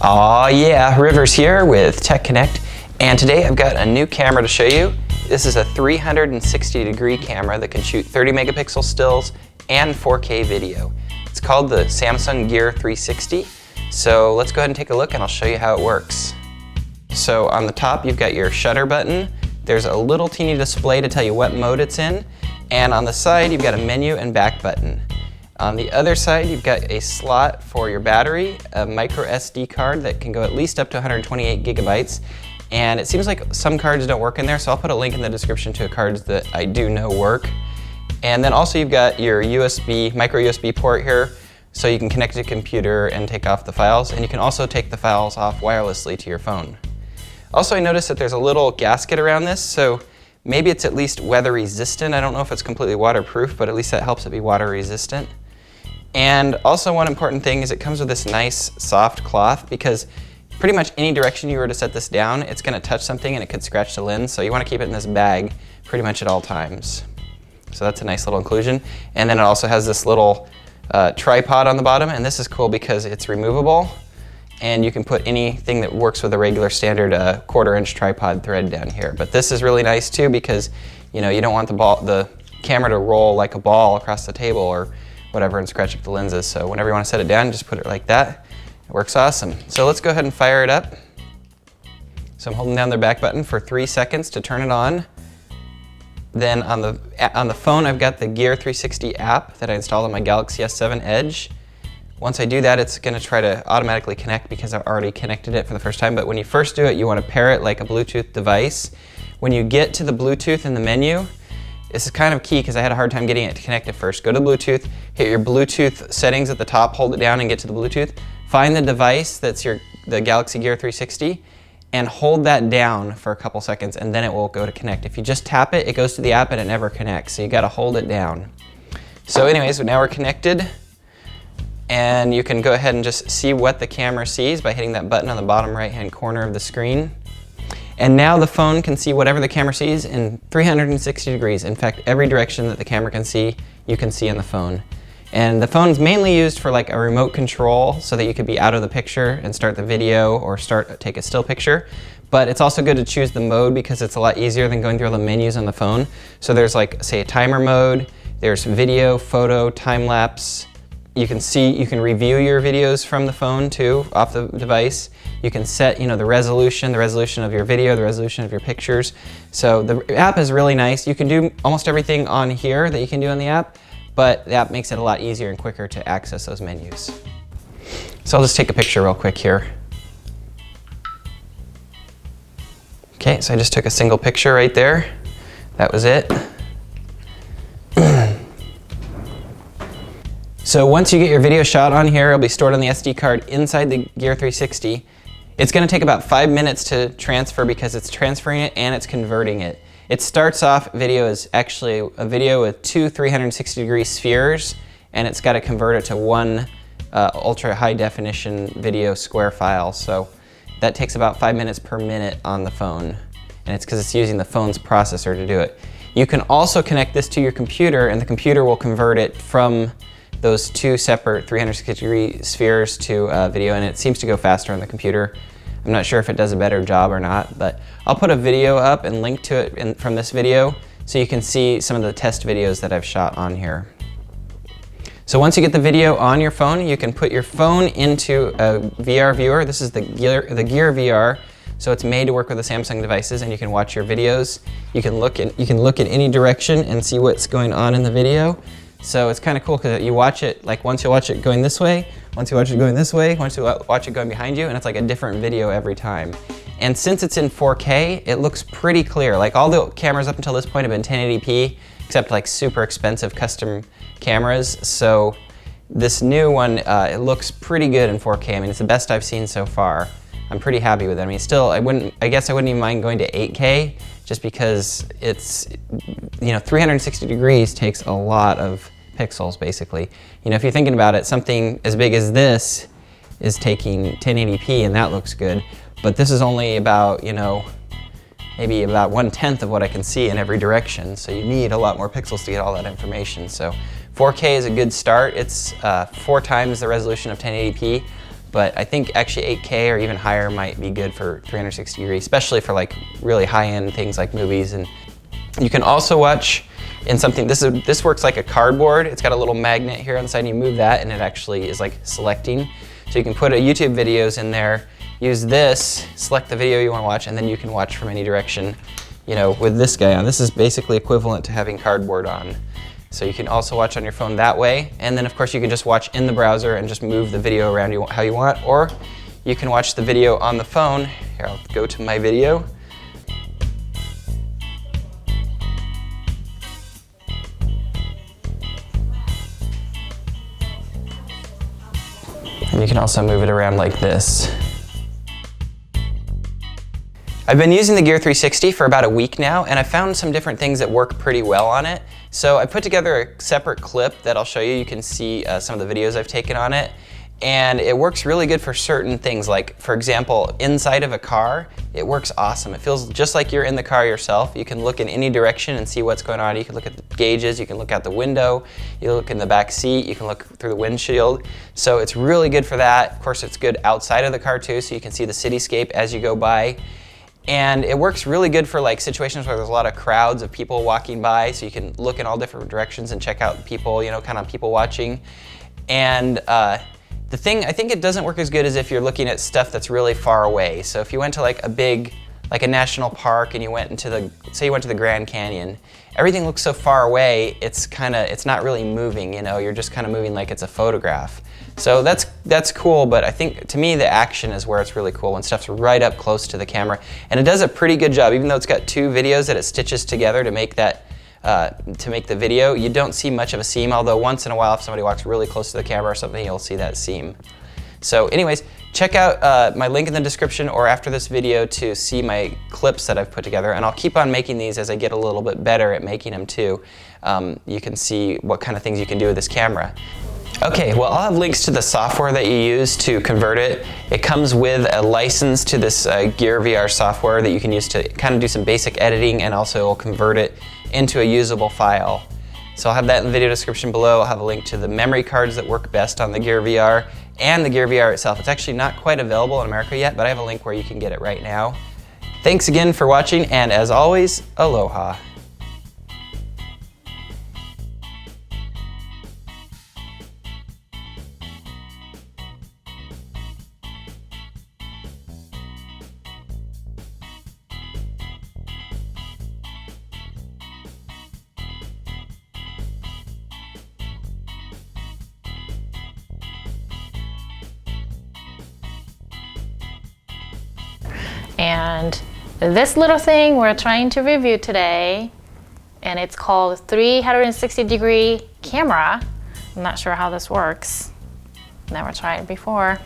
Aw yeah, Rivers here with Tech Connect, and today I've got a new camera to show you. This is a 360-degree camera that can shoot 30 megapixel stills and 4K video. It's called the Samsung Gear 360. So let's go ahead and take a look and I'll show you how it works. So on the top you've got your shutter button. There's a little teeny display to tell you what mode it's in, and on the side you've got a menu and back button. On the other side, you've got a slot for your battery, a micro SD card that can go at least up to 128 gigabytes. And it seems like some cards don't work in there, so I'll put a link in the description to cards that I do know work. And then also you've got your micro USB port here, so you can connect to a computer and take off the files. And you can also take the files off wirelessly to your phone. Also, I noticed that there's a little gasket around this, so maybe it's at least weather resistant. I don't know if it's completely waterproof, but at least that helps it be water resistant. And also one important thing is it comes with this nice soft cloth, because pretty much any direction you were to set this down, it's going to touch something and it could scratch the lens, so you want to keep it in this bag pretty much at all times. So that's a nice little inclusion. And then it also has this little tripod on the bottom, and this is cool because it's removable and you can put anything that works with a regular standard 1/4-inch tripod thread down here. But this is really nice too, because you don't want the camera to roll like a ball across the table or whatever and scratch up the lenses. So whenever you want to set it down, just put it like that. It works awesome. So let's go ahead and fire it up. So I'm holding down the back button for 3 seconds to turn it on. Then on the phone, I've got the Gear 360 app that I installed on my Galaxy S7 Edge. Once I do that, it's going to try to automatically connect because I've already connected it for the first time. But when you first do it, you want to pair it like a Bluetooth device. When you get to the Bluetooth in the menu, this is kind of key because I had a hard time getting it to connect at first. Go to Bluetooth, hit your Bluetooth settings at the top, hold it down and get to the Bluetooth. Find the device that's the Galaxy Gear 360 and hold that down for a couple seconds, and then it will go to connect. If you just tap it, it goes to the app and it never connects, so you got to hold it down. So anyways, now we're connected, and you can go ahead and just see what the camera sees by hitting that button on the bottom right-hand corner of the screen. And now the phone can see whatever the camera sees in 360 degrees. In fact, every direction that the camera can see, you can see on the phone. And the phone's mainly used for like a remote control, so that you could be out of the picture and start the video or take a still picture. But it's also good to choose the mode because it's a lot easier than going through all the menus on the phone. So there's like, say, a timer mode, there's video, photo, time-lapse. You can review your videos from the phone too, off the device. You can set, the resolution of your video, the resolution of your pictures. So the app is really nice. You can do almost everything on here that you can do on the app, but the app makes it a lot easier and quicker to access those menus. So I'll just take a picture real quick here. Okay, so I just took a single picture right there. That was it. So once you get your video shot on here, it'll be stored on the SD card inside the Gear 360. It's going to take about 5 minutes to transfer because it's transferring it and it's converting it. It starts off video as actually a video with two 360-degree spheres, and it's got to convert it to one ultra high definition video square file. So that takes about 5 minutes per minute on the phone, and it's because it's using the phone's processor to do it. You can also connect this to your computer, and the computer will convert it from those two separate 360-degree spheres to video, and it seems to go faster on the computer. I'm not sure if it does a better job or not, but I'll put a video up and link to it from this video so you can see some of the test videos that I've shot on here. So once you get the video on your phone, you can put your phone into a VR viewer. This is the Gear VR, so it's made to work with the Samsung devices, and you can watch your videos. You can look in any direction and see what's going on in the video. So it's kind of cool because you watch it, like once you watch it going this way, once you watch it going this way, once you watch it going behind you, and it's like a different video every time. And since it's in 4K, it looks pretty clear. Like all the cameras up until this point have been 1080p, except like super expensive custom cameras. So this new one, it looks pretty good in 4K. I mean, it's the best I've seen so far. I'm pretty happy with it. I mean, still, I guess I wouldn't even mind going to 8K just because it's, 360 degrees takes a lot of pixels basically. If you're thinking about it, something as big as this is taking 1080p and that looks good, but this is only about, maybe about 1/10 of what I can see in every direction, so you need a lot more pixels to get all that information. So 4K is a good start. It's 4 times the resolution of 1080p, but I think actually 8K or even higher might be good for 360 degrees, especially for like really high-end things like movies. And you can also watch in something, this works like a cardboard. It's got a little magnet here on the side, and you move that and it actually is like selecting. So you can put a YouTube videos in there, use this, select the video you want to watch, and then you can watch from any direction, you know, with this guy on. This is basically equivalent to having cardboard on. So you can also watch on your phone that way. And then of course you can just watch in the browser and just move the video around how you want, or you can watch the video on the phone. Here, I'll go to my video. And you can also move it around like this. I've been using the Gear 360 for about a week now, and I found some different things that work pretty well on it. So I put together a separate clip that I'll show you. You can see some of the videos I've taken on it. And it works really good for certain things, like for example, inside of a car, it works awesome. It feels just like you're in the car yourself. You can look in any direction and see what's going on. You can look at the gauges, you can look out the window, you look in the back seat, you can look through the windshield. So it's really good for that. Of course, it's good outside of the car too, so you can see the cityscape as you go by. And it works really good for like situations where there's a lot of crowds of people walking by, so you can look in all different directions and check out people, you know, kind of people watching. And the thing, I think it doesn't work as good as if you're looking at stuff that's really far away. So if you went to like a national park and you went into say you went to the Grand Canyon, everything looks so far away, it's not really moving, you know, you're just kind of moving like it's a photograph. So that's cool, but I think to me the action is where it's really cool, when stuff's right up close to the camera. And it does a pretty good job, even though it's got two videos that it stitches together to make that to make the video. You don't see much of a seam, although once in a while if somebody walks really close to the camera or something, you'll see that seam. So anyways, check out my link in the description or after this video to see my clips that I've put together, and I'll keep on making these as I get a little bit better at making them too. You can see what kind of things you can do with this camera. Okay, well I'll have links to the software that you use to convert it. It comes with a license to this Gear VR software that you can use to kind of do some basic editing, and also it'll convert it into a usable file. So I'll have that in the video description below. I'll have a link to the memory cards that work best on the Gear VR and the Gear VR itself. It's actually not quite available in America yet, but I have a link where you can get it right now. Thanks again for watching, and as always, aloha. And this little thing we're trying to review today, and it's called 360-degree camera. I'm not sure how this works. Never tried it before.